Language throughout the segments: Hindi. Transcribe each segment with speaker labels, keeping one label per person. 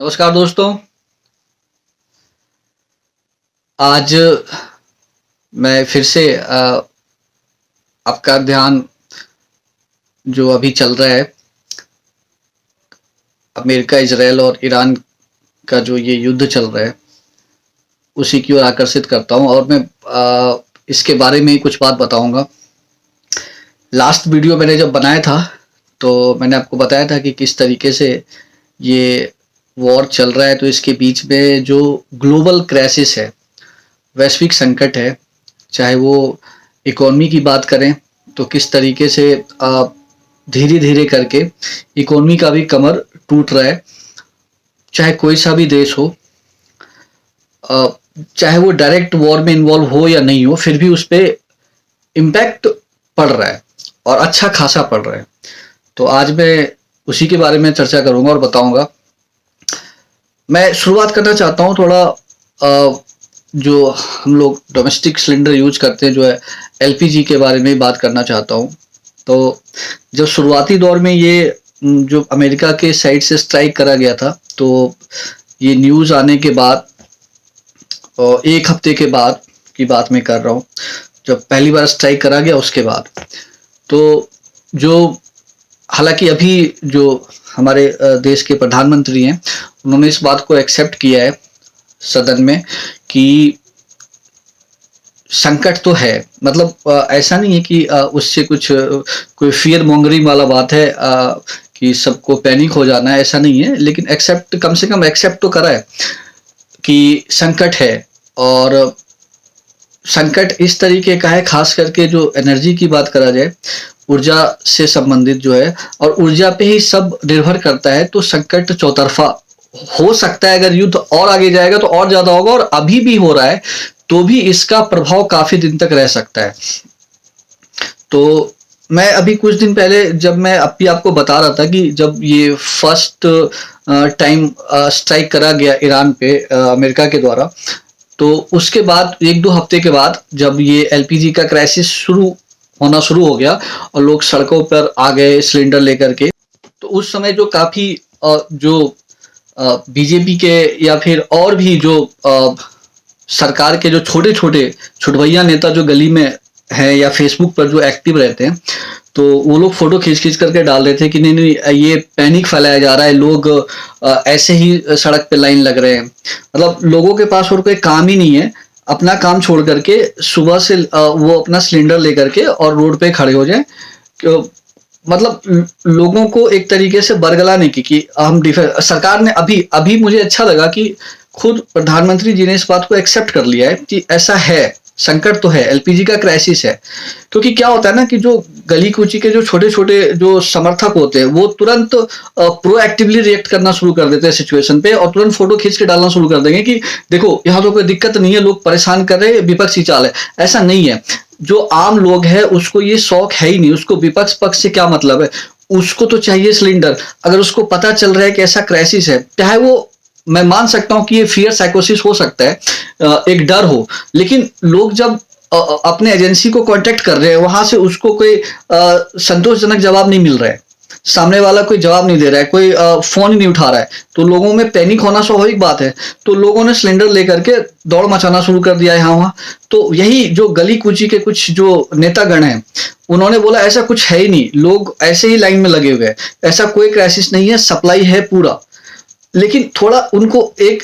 Speaker 1: नमस्कार दोस्तों। आज मैं फिर से आपका ध्यान जो अभी चल रहा है अमेरिका, इजराइल और ईरान का जो ये युद्ध चल रहा है उसी की ओर आकर्षित करता हूं और मैं इसके बारे में ही कुछ बात बताऊंगा। लास्ट वीडियो मैंने जब बनाया था तो मैंने आपको बताया था कि किस तरीके से ये वॉर चल रहा है, तो इसके बीच में जो ग्लोबल क्राइसिस है, वैश्विक संकट है, चाहे वो इकोनॉमी की बात करें तो किस तरीके से धीरे धीरे करके इकोनॉमी का भी कमर टूट रहा है। चाहे कोई सा भी देश हो, चाहे वो डायरेक्ट वॉर में इन्वॉल्व हो या नहीं हो, फिर भी उस पर इम्पैक्ट पड़ रहा है और अच्छा खासा पड़ रहा है। तो आज मैं उसी के बारे में चर्चा करूंगा और बताऊंगा। मैं शुरुआत करना चाहता हूं थोड़ा जो हम लोग डोमेस्टिक सिलेंडर यूज करते हैं, जो है एलपीजी के बारे में बात करना चाहता हूं। तो जब शुरुआती दौर में ये जो अमेरिका के साइड से स्ट्राइक करा गया था, तो ये न्यूज़ आने के बाद और एक हफ्ते के बाद की बात मैं कर रहा हूँ, जब पहली बार स्ट्राइक करा गया उसके बाद, तो जो हालांकि अभी जो हमारे देश के प्रधानमंत्री हैं उन्होंने इस बात को एक्सेप्ट किया है सदन में कि संकट तो है। मतलब ऐसा नहीं है कि उससे कुछ कोई फियर मॉन्गरिंग वाला बात है कि सबको पैनिक हो जाना है, ऐसा नहीं है। लेकिन एक्सेप्ट, कम से कम एक्सेप्ट तो करा है कि संकट है। और संकट इस तरीके का है, खास करके जो एनर्जी की बात करा जाए, ऊर्जा से संबंधित जो है, और ऊर्जा पे ही सब निर्भर करता है। तो संकट चौतरफा हो सकता है। अगर युद्ध और आगे जाएगा तो और ज्यादा होगा, और अभी भी हो रहा है तो भी इसका प्रभाव काफी दिन तक रह सकता है। तो मैं अभी कुछ दिन पहले जब मैं अभी आपको बता रहा था कि जब ये फर्स्ट टाइम स्ट्राइक करा गया ईरान पे अमेरिका के द्वारा, तो उसके बाद एक दो हफ्ते के बाद जब ये एलपीजी का क्राइसिस होना शुरू हो गया और लोग सड़कों पर आ गए सिलेंडर लेकर के, तो उस समय जो काफी जो बीजेपी के या फिर और भी जो सरकार के जो छोटे छोटे छुटभैया नेता जो गली में हैं या फेसबुक पर जो एक्टिव रहते हैं, तो वो लोग फोटो खींच खींच करके डाल रहे थे कि नहीं नहीं ये पैनिक फैलाया जा रहा है, लोग ऐसे ही सड़क पे लाइन लग रहे हैं। मतलब लोगों के पास और कोई काम ही नहीं है, अपना काम छोड़ करके सुबह से वो अपना सिलेंडर लेकर के और रोड पे खड़े हो जाए। मतलब लोगों को एक तरीके से बरगलाने की कि हम सरकार ने अभी मुझे अच्छा लगा कि खुद प्रधानमंत्री जी ने इस बात को एक्सेप्ट कर लिया है कि ऐसा है, संकट तो है, एलपीजी का क्राइसिस है। क्योंकि क्या होता है ना कि जो गली कूची के जो छोटे छोटे जो समर्थक होते हैं वो तुरंत प्रोएक्टिवली रिएक्ट करना शुरू कर देते हैं सिचुएशन पे, और तुरंत फोटो खींच के डालना शुरू कर देंगे कि देखो यहाँ तो कोई दिक्कत नहीं है, लोग परेशान कर रहे हैं, विपक्षी चाल है। ऐसा नहीं है। जो आम लोग है उसको ये शौक है ही नहीं, उसको विपक्ष पक्ष से क्या मतलब है, उसको तो चाहिए सिलेंडर। अगर उसको पता चल रहा है कि ऐसा क्राइसिस है, चाहे वो, मैं मान सकता हूं कि ये फियर साइकोसिस हो सकता है, एक डर हो, लेकिन लोग जब अपने एजेंसी को कांटेक्ट कर रहे हैं, वहां से उसको कोई संतोषजनक जवाब नहीं मिल रहा है, सामने वाला कोई जवाब नहीं दे रहा है, कोई फोन ही नहीं उठा रहा है, तो लोगों में पैनिक होना स्वाभाविक बात है। तो लोगों ने सिलेंडर लेकर के दौड़ मचाना शुरू कर दिया यहाँ वहां। तो यही जो गली कूची के कुछ जो नेतागण हैं उन्होंने बोला ऐसा कुछ है ही नहीं, लोग ऐसे ही लाइन में लगे हुए हैं, ऐसा कोई क्राइसिस नहीं है, सप्लाई है पूरा। लेकिन थोड़ा उनको एक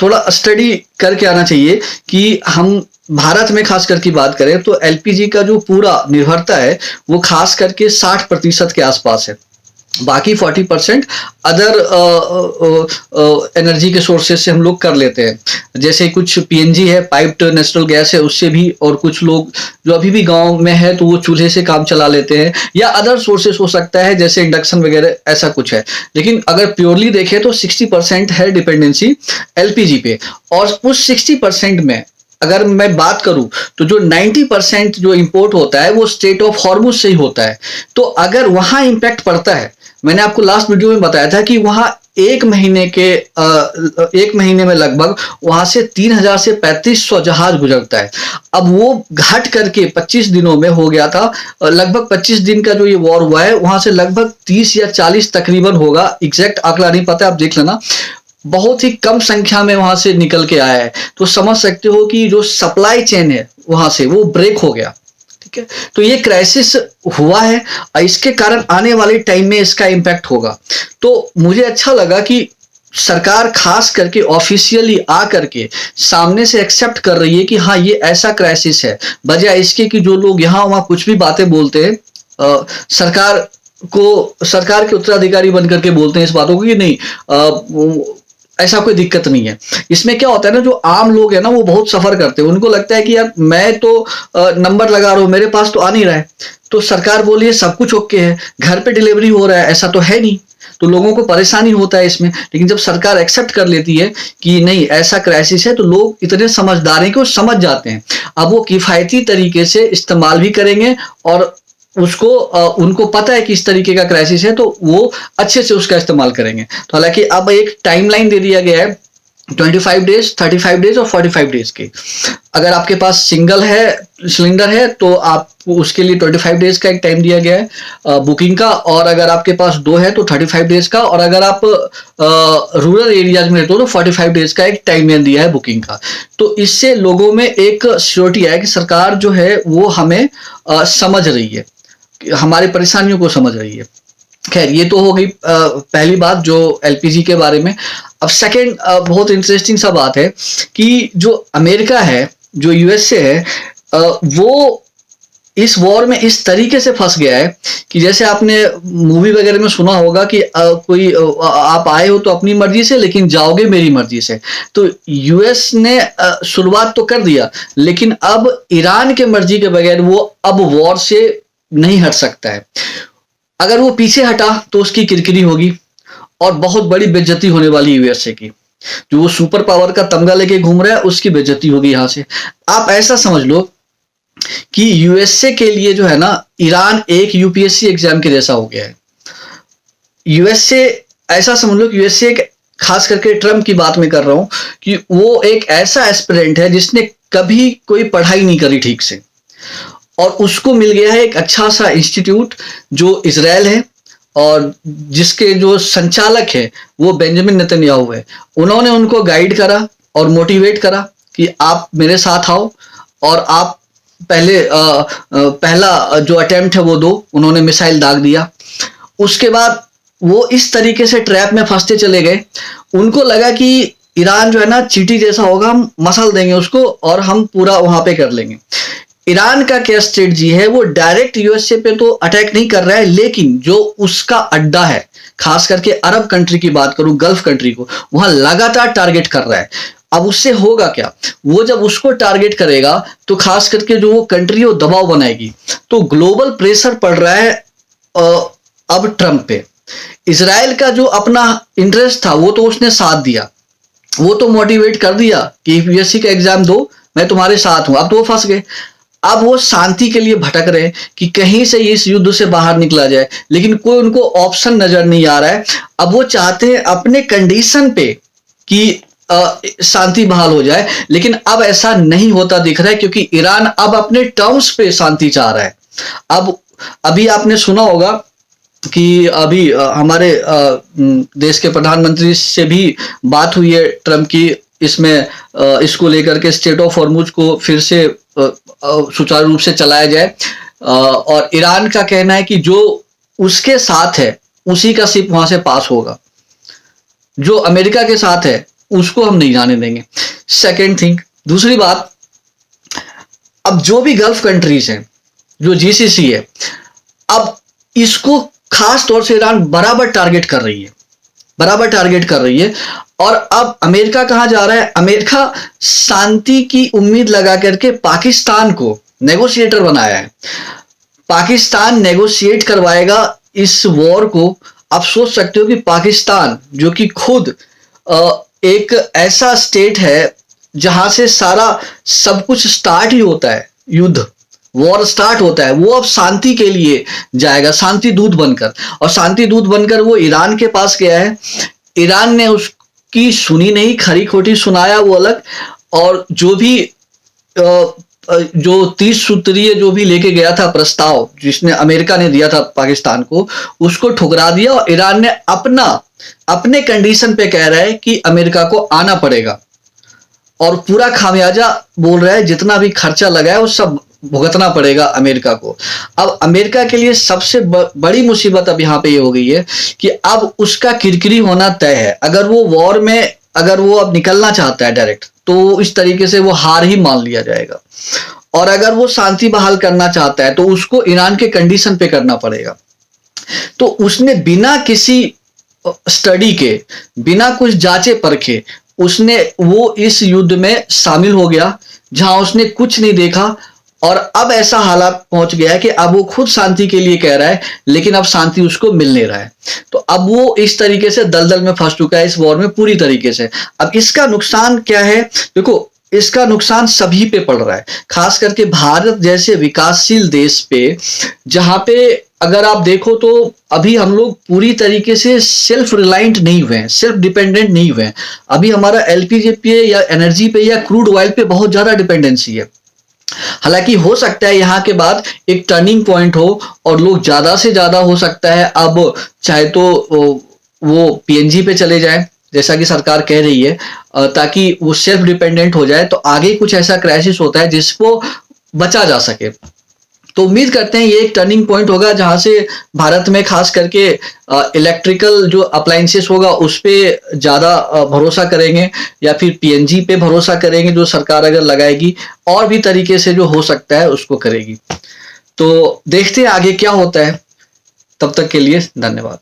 Speaker 1: थोड़ा स्टडी करके आना चाहिए कि हम भारत में खास करके बात करें तो एलपीजी का जो पूरा निर्भरता है वो खास करके 60% के आसपास है। बाकी 40% अदर एनर्जी के सोर्सेज से हम लोग कर लेते हैं। जैसे कुछ पीएनजी है, पाइप्ड नेचुरल गैस है, उससे भी, और कुछ लोग जो अभी भी गांव में है तो वो चूल्हे से काम चला लेते हैं, या अदर सोर्सेज हो सकता है जैसे इंडक्शन वगैरह, ऐसा कुछ है। लेकिन अगर प्योरली देखें तो 60% है डिपेंडेंसी एलपीजी पे। और उस 60% में अगर मैं बात करूं तो जो 90% जो इंपोर्ट होता है वो स्टेट ऑफ हॉर्मुज से ही होता है। तो अगर वहां इंपैक्ट पड़ता है, मैंने आपको लास्ट वीडियो में बताया था कि वहां एक महीने में लगभग वहां से 3000 से 3500 जहाज गुजरता है। अब वो घट करके 25 दिनों में हो गया था, लगभग 25 दिन का जो ये वॉर हुआ है, वहां से लगभग 30 या 40 तकरीबन होगा, एग्जैक्ट आंकड़ा नहीं पता, आप देख लेना, बहुत ही कम संख्या में वहां से निकल के आया है। तो समझ सकते हो कि जो सप्लाई चेन है वहां से वो ब्रेक हो गया। ठीक है, तो ये क्राइसिस हुआ है और इसके कारण आने वाले टाइम में इसका इम्पैक्ट होगा। तो मुझे अच्छा लगा कि सरकार खास करके ऑफिशियली आ करके सामने से एक्सेप्ट कर रही है कि हाँ ये ऐसा क्राइसिस है, बजाय इसके कि जो लोग यहाँ वहां कुछ भी बातें बोलते हैं, सरकार सरकार के उत्तराधिकारी बन करके बोलते हैं इस बातों को कि नहीं, ऐसा कोई दिक्कत नहीं है। इसमें क्या होता है ना, जो आम लोग है ना वो बहुत सफर करते हैं। उनको लगता है कि यार मैं तो नंबर लगा रहा हूं, मेरे पास तो आ नहीं रहा है, तो सरकार बोली है सब कुछ ओके है, घर पे डिलीवरी हो रहा है, ऐसा तो है नहीं। तो लोगों को परेशानी होता है इसमें। लेकिन जब सरकार एक्सेप्ट कर लेती है कि नहीं ऐसा क्राइसिस है, तो लोग इतने समझदार हैं कि वो समझ जाते हैं। अब वो किफायती तरीके से इस्तेमाल भी करेंगे और उसको उनको पता है कि इस तरीके का क्राइसिस है, तो वो अच्छे से उसका इस्तेमाल करेंगे। तो हालांकि अब एक टाइमलाइन दे दिया गया है 25 डेज, 35 डेज और 45 डेज के। अगर आपके पास सिंगल है सिलेंडर है तो आप उसके लिए 25 डेज का एक टाइम दिया गया है बुकिंग का, और अगर आपके पास 2 है तो 35 डेज का, और अगर आप रूरल एरियाज में रहते हो तो 45 डेज का एक टाइम दिया है बुकिंग का। तो इससे लोगों में एक श्योरिटी है कि सरकार जो है वो हमें समझ रही है, हमारी परेशानियों को समझ रही है। खैर ये तो हो गई पहली बात जो एलपीजी के बारे में। अब सेकंड बहुत इंटरेस्टिंग सा बात है कि जो अमेरिका है, जो यूएसए है, वो इस वॉर में इस तरीके से फंस गया है कि जैसे आपने मूवी वगैरह में सुना होगा कि कोई आप आए हो तो अपनी मर्जी से, लेकिन जाओगे मेरी मर्जी से। तो यूएस ने शुरुआत तो कर दिया, लेकिन अब ईरान के मर्जी के बगैर वो अब वॉर से नहीं हट सकता है। अगर वो पीछे हटा तो उसकी किरकिरी होगी और बहुत बड़ी बेइज्जती होने वाली है यूएसए की। जो वो सुपर पावर का तमगा लेके घूम रहा है उसकी बेइज्जती होगी यहां से। आप ऐसा समझ लो कि यूएसए के लिए जो है ना, ईरान एक यूपीएससी एग्जाम के जैसा हो गया है। यूएसए, ऐसा समझ लो कि यूएसए खास करके ट्रम्प की बात में कर रहा हूं कि वो एक ऐसा एस्पिरेंट है जिसने कभी कोई पढ़ाई नहीं करी ठीक से, और उसको मिल गया है एक अच्छा सा इंस्टीट्यूट जो इजराइल है, और जिसके जो संचालक है वो बेंजामिन नेतन्याहू है। उन्होंने उनको गाइड करा और मोटिवेट करा कि आप मेरे साथ आओ और आप पहला जो अटेम्प्ट है वो दो। उन्होंने मिसाइल दाग दिया। उसके बाद वो इस तरीके से ट्रैप में फंसते चले गए। उनको लगा कि ईरान जो है ना चींटी जैसा होगा, हम मसल देंगे उसको और हम पूरा वहां पे कर लेंगे। ईरान का क्या स्ट्रेटजी है, वो डायरेक्ट यूएसए पे तो अटैक नहीं कर रहा है, लेकिन जो उसका अड्डा है, खास करके अरब कंट्री की बात करूं, गल्फ कंट्री को, वहां लगातार टारगेट कर रहा है। अब उससे होगा क्या, वो जब उसको टारगेट करेगा तो खास करके जो वो कंट्री वो दबाव बनाएगी। तो ग्लोबल प्रेशर पड़ रहा है अब ट्रम्प पे। इजराइल का जो अपना इंटरेस्ट था वो तो उसने साथ दिया, वो तो मोटिवेट कर दिया कि यूपीएससी का एग्जाम दो, मैं तुम्हारे साथ हूं। अब तो वो फंस गए। अब वो शांति के लिए भटक रहे हैं कि कहीं से इस युद्ध से बाहर निकला जाए, लेकिन कोई उनको ऑप्शन नजर नहीं आ रहा है। अब वो चाहते हैं अपने कंडीशन पे कि शांति बहाल हो जाए, लेकिन अब ऐसा नहीं होता दिख रहा है, क्योंकि ईरान अब अपने टर्म्स पे शांति चाह रहा है। अब अभी आपने सुना होगा कि अभी हमारे देश के प्रधानमंत्री से भी बात हुई है ट्रम्प की, इसमें इसको लेकर के स्टेट ऑफ हॉर्मुज को फिर से सुचारू रूप से चलाया जाए। और ईरान का कहना है कि जो उसके साथ है उसी का शिप वहां से पास होगा, जो अमेरिका के साथ है उसको हम नहीं जाने देंगे। सेकेंड थिंग, दूसरी बात, अब जो भी गल्फ कंट्रीज हैं, जो जीसीसी है, अब इसको खास तौर से ईरान बराबर टारगेट कर रही है, बराबर टारगेट कर रही है। और अब अमेरिका कहां जा रहा है, अमेरिका शांति की उम्मीद लगा करके पाकिस्तान को नेगोशिएटर बनाया है। पाकिस्तान नेगोशिएट करवाएगा इस वॉर को। आप सोच सकते हो कि पाकिस्तान जो कि खुद एक ऐसा स्टेट है जहां से सारा सब कुछ स्टार्ट ही होता है, युद्ध वॉर स्टार्ट होता है, वो अब शांति के लिए जाएगा, शांति दूत बनकर। और शांति दूत बनकर वो ईरान के पास गया है। ईरान ने उसकी सुनी नहीं, खरी खोटी सुनाया वो अलग, और जो भी जो 30 सूत्रीय जो भी लेके गया था प्रस्ताव, जिसने अमेरिका ने दिया था पाकिस्तान को, उसको ठुकरा दिया और ईरान ने अपना अपने कंडीशन पे कह रहा है कि अमेरिका को आना पड़ेगा और पूरा खामियाजा बोल रहा है, जितना भी खर्चा लगा है वो सब भुगतना पड़ेगा अमेरिका को। अब अमेरिका के लिए सबसे बड़ी मुसीबत अब यहाँ पे ये हो गई है कि अब उसका किरकिरी होना तय है। अगर वो वॉर में अगर वो अब निकलना चाहता है डायरेक्ट, तो इस तरीके से वो हार ही मान लिया जाएगा। और अगर वो शांति बहाल करना चाहता है तो उसको ईरान के कंडीशन पे करना पड़ेगा। तो उसने बिना किसी स्टडी के, बिना कुछ जांचे परखे, उसने वो इस युद्ध में शामिल हो गया जहां उसने कुछ नहीं देखा। और अब ऐसा हालात पहुंच गया है कि अब वो खुद शांति के लिए कह रहा है, लेकिन अब शांति उसको मिल नहीं रहा है। तो अब वो इस तरीके से दलदल में फंस चुका है इस वॉर में पूरी तरीके से। अब इसका नुकसान क्या है? देखो, इसका नुकसान सभी पे पड़ रहा है, खास करके भारत जैसे विकासशील देश पे, जहां पे अगर आप देखो तो अभी हम लोग पूरी तरीके से सेल्फ रिलायंट नहीं हुए हैं, सेल्फ डिपेंडेंट नहीं हुए हैं। अभी हमारा एलपीजी पे या एनर्जी पे या क्रूड ऑयल पे बहुत ज्यादा डिपेंडेंसी है। हालांकि हो सकता है यहाँ के बाद एक टर्निंग पॉइंट हो और लोग ज्यादा से ज्यादा, हो सकता है अब चाहे तो वो पीएनजी पे चले जाएं, जैसा कि सरकार कह रही है, ताकि वो सेल्फ डिपेंडेंट हो जाए। तो आगे कुछ ऐसा क्राइसिस होता है जिसको बचा जा सके। तो उम्मीद करते हैं ये एक टर्निंग पॉइंट होगा जहां से भारत में खास करके इलेक्ट्रिकल जो अप्लायंसेस होगा उस पे ज्यादा भरोसा करेंगे, या फिर पीएनजी पे भरोसा करेंगे जो सरकार अगर लगाएगी, और भी तरीके से जो हो सकता है उसको करेगी। तो देखते हैं आगे क्या होता है। तब तक के लिए धन्यवाद।